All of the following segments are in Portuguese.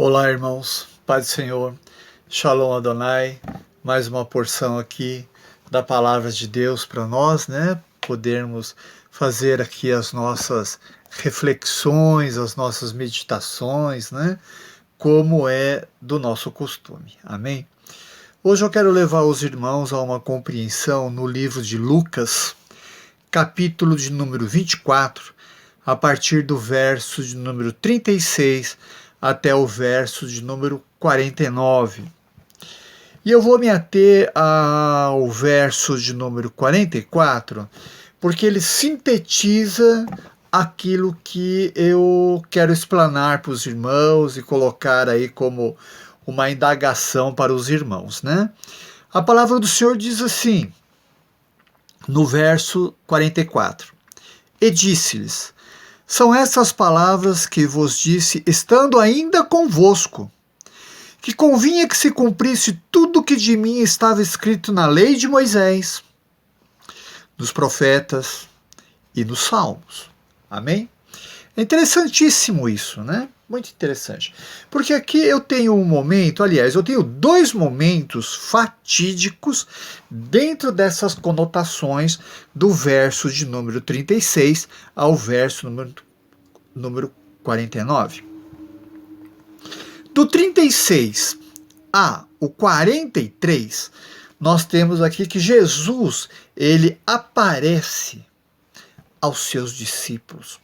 Olá, irmãos, paz do Senhor, Shalom Adonai, mais uma porção aqui da palavra de Deus para nós, né? Podermos fazer aqui as nossas reflexões, as nossas meditações, né? Como é do nosso costume, amém? Hoje eu quero levar os irmãos a uma compreensão no livro de Lucas, capítulo de número 24, a partir do verso de número 36 até o verso de número 49. E eu vou me ater ao verso de número 44, porque ele sintetiza aquilo que eu quero explanar para os irmãos e colocar aí como uma indagação para os irmãos, né? A palavra do Senhor diz assim, no verso 44, e disse-lhes: são essas palavras que vos disse, estando ainda convosco, que convinha que se cumprisse tudo que de mim estava escrito na lei de Moisés, nos profetas e nos salmos. Amém? É interessantíssimo isso, né? Muito interessante. Porque aqui eu tenho um momento, aliás, eu tenho dois momentos fatídicos dentro dessas conotações do verso de número 36 ao verso número 49. Do 36 a o 43, nós temos aqui que Jesus, ele aparece aos seus discípulos.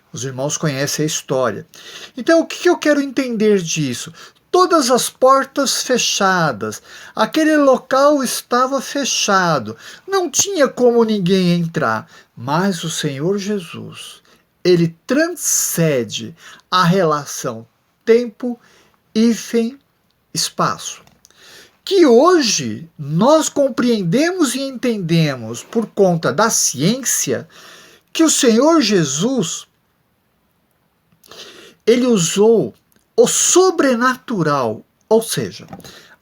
Os irmãos conhecem a história. Então, o que eu quero entender disso? Todas as portas fechadas, aquele local estava fechado, não tinha como ninguém entrar, mas o Senhor Jesus, ele transcende a relação tempo, hífen, espaço, que hoje nós compreendemos e entendemos por conta da ciência que o Senhor Jesus, ele usou o sobrenatural, ou seja,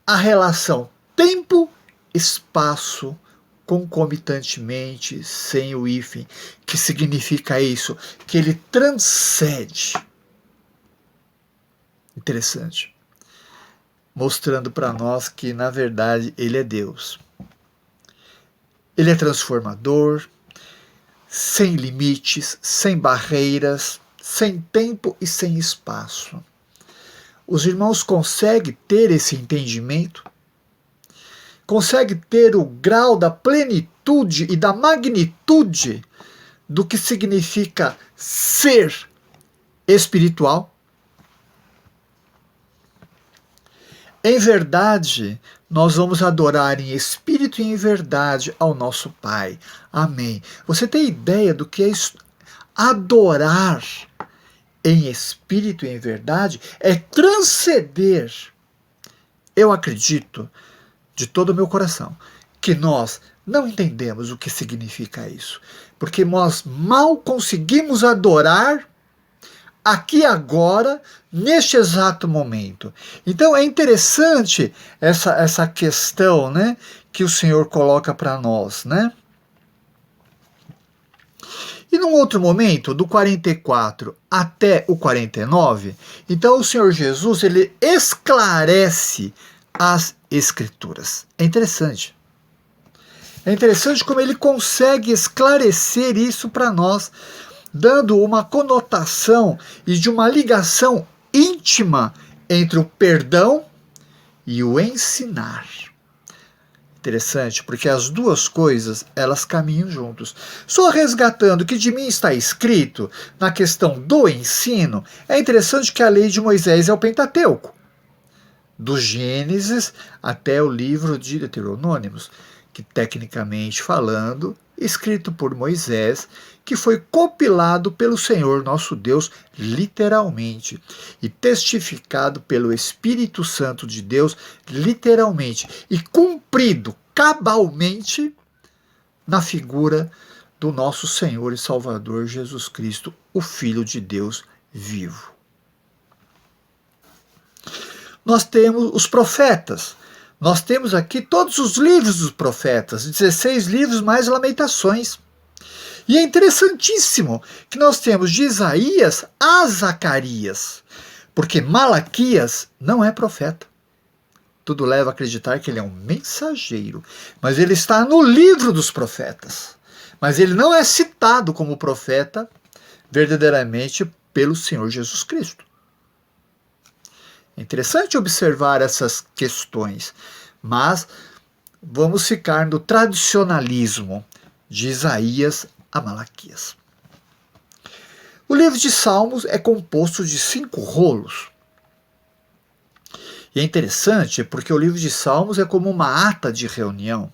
a relação tempo-espaço concomitantemente, sem o hífen, que significa isso, que ele transcende. Interessante. Mostrando para nós que, na verdade, ele é Deus. Ele é transformador, sem limites, sem barreiras, sem tempo e sem espaço. Os irmãos conseguem ter esse entendimento? Conseguem ter o grau da plenitude e da magnitude do que significa ser espiritual? Em verdade, nós vamos adorar em espírito e em verdade ao nosso Pai. Amém. Você tem ideia do que é adorar em espírito e em verdade? É transcender. Eu acredito, de todo o meu coração, que nós não entendemos o que significa isso. Porque nós mal conseguimos adorar aqui agora, neste exato momento. Então é interessante essa questão, né, que o Senhor coloca para nós, né? E num outro momento, do 44 até o 49, então o Senhor Jesus, ele esclarece as Escrituras. É interessante. É interessante como ele consegue esclarecer isso para nós, dando uma conotação e de uma ligação íntima entre o perdão e o ensinar. Interessante, porque as duas coisas, elas caminham juntos. Só resgatando que de mim está escrito, na questão do ensino, é interessante que a lei de Moisés é o Pentateuco, do Gênesis até o livro de Deuteronômios, que tecnicamente falando, escrito por Moisés, que foi compilado pelo Senhor nosso Deus, literalmente, e testificado pelo Espírito Santo de Deus, literalmente, e cumprido cabalmente na figura do nosso Senhor e Salvador Jesus Cristo, o Filho de Deus vivo. Nós temos os profetas. Nós temos aqui todos os livros dos profetas, 16 livros mais Lamentações. E é interessantíssimo que nós temos de Isaías a Zacarias. Porque Malaquias não é profeta. Tudo leva a acreditar que ele é um mensageiro, mas ele está no livro dos profetas. Mas ele não é citado como profeta verdadeiramente pelo Senhor Jesus Cristo. É interessante observar essas questões, mas vamos ficar no tradicionalismo de Isaías a Malaquias. O livro de Salmos é composto de 5 rolos. E é interessante porque o livro de Salmos é como uma ata de reunião.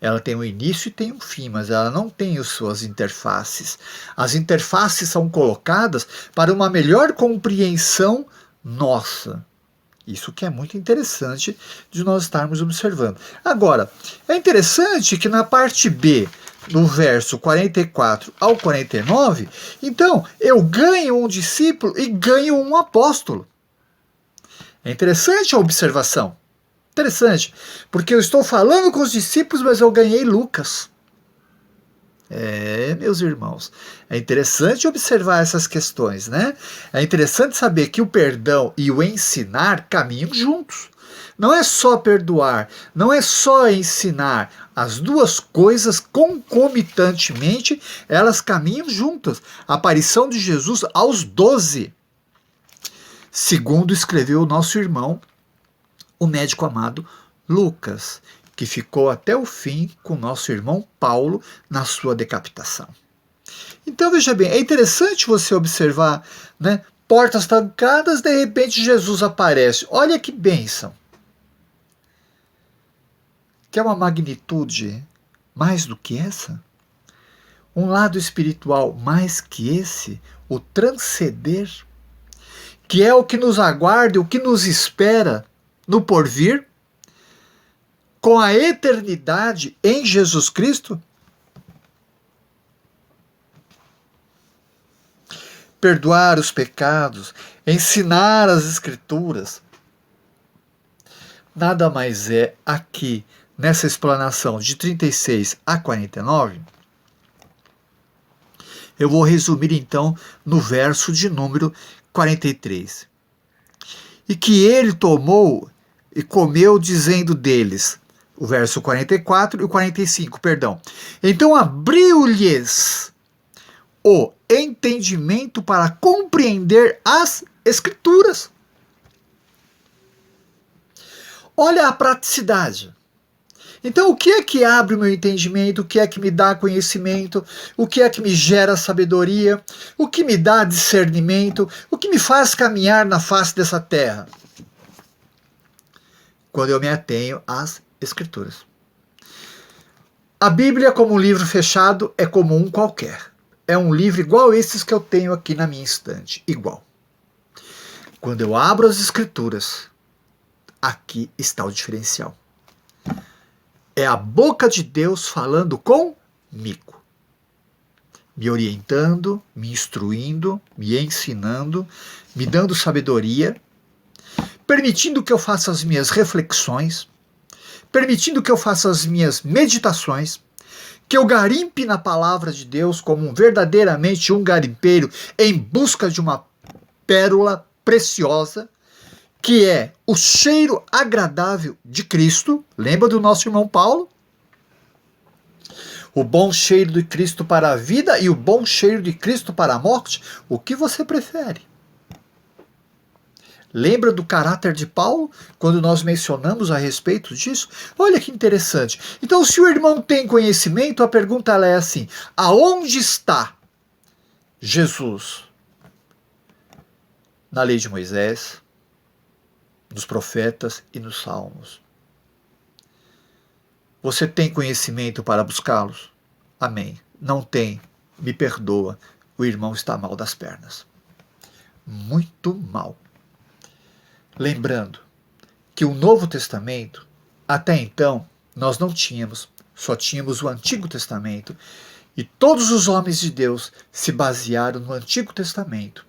Ela tem um início e tem um fim, mas ela não tem as suas interfaces. As interfaces são colocadas para uma melhor compreensão nossa. Isso que é muito interessante de nós estarmos observando. Agora, é interessante que na parte B, no verso 44 ao 49, então, eu ganho um discípulo e ganho um apóstolo. É interessante a observação. Interessante, porque eu estou falando com os discípulos, mas eu ganhei Lucas. Meus irmãos, é interessante observar essas questões, né? É interessante saber que o perdão e o ensinar caminham juntos. Não é só perdoar, não é só ensinar. As duas coisas, concomitantemente, elas caminham juntas. A aparição de Jesus aos 12, segundo escreveu o nosso irmão, o médico amado Lucas, que ficou até o fim com nosso irmão Paulo na sua decapitação. Então veja bem, é interessante você observar, né? Portas trancadas, de repente Jesus aparece. Olha que bênção. Quer uma magnitude mais do que essa? Um lado espiritual mais que esse? O transcender? Que é o que nos aguarda, o que nos espera no porvir, com a eternidade em Jesus Cristo? Perdoar os pecados, ensinar as Escrituras, nada mais é aqui, nessa explanação de 36 a 49, eu vou resumir então no verso de número 43. E que ele tomou e comeu, dizendo deles, o verso 44 e o 45, perdão. Então abriu-lhes o entendimento para compreender as Escrituras. Olha a praticidade. Então, o que é que abre o meu entendimento? O que é que me dá conhecimento? O que é que me gera sabedoria? O que me dá discernimento? O que me faz caminhar na face dessa terra? Quando eu me atenho às Escrituras. A Bíblia, como um livro fechado, é como um qualquer. É um livro igual a esses que eu tenho aqui na minha estante. Igual. Quando eu abro as Escrituras, aqui está o diferencial. É a boca de Deus falando comigo, me orientando, me instruindo, me ensinando, me dando sabedoria, permitindo que eu faça as minhas reflexões, permitindo que eu faça as minhas meditações, que eu garimpe na palavra de Deus como verdadeiramente um garimpeiro em busca de uma pérola preciosa, que é o cheiro agradável de Cristo. Lembra do nosso irmão Paulo? O bom cheiro de Cristo para a vida e o bom cheiro de Cristo para a morte. O que você prefere? Lembra do caráter de Paulo, quando nós mencionamos a respeito disso? Olha que interessante. Então, se o irmão tem conhecimento, a pergunta é assim: aonde está Jesus? Na lei de Moisés, nos profetas e nos salmos. Você tem conhecimento para buscá-los? Amém. Não tem? Me perdoa. O irmão está mal das pernas. Muito mal. Lembrando que o Novo Testamento, até então, nós não tínhamos, só tínhamos o Antigo Testamento, e todos os homens de Deus se basearam no Antigo Testamento,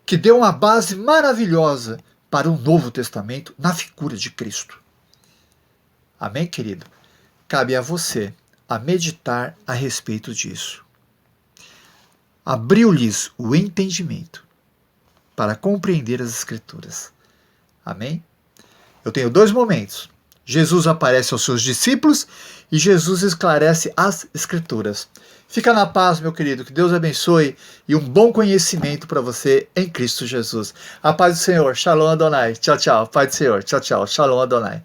que deu uma base maravilhosa para o Novo Testamento na figura de Cristo. Amém, querido? Cabe a você a meditar a respeito disso. Abriu-lhes o entendimento para compreender as Escrituras. Amém? Eu tenho 2 momentos. Jesus aparece aos seus discípulos e Jesus esclarece as Escrituras. Fica na paz, meu querido. Que Deus abençoe e um bom conhecimento para você em Cristo Jesus. A paz do Senhor. Shalom Adonai. Tchau, tchau. Paz do Senhor. Tchau, tchau. Shalom Adonai.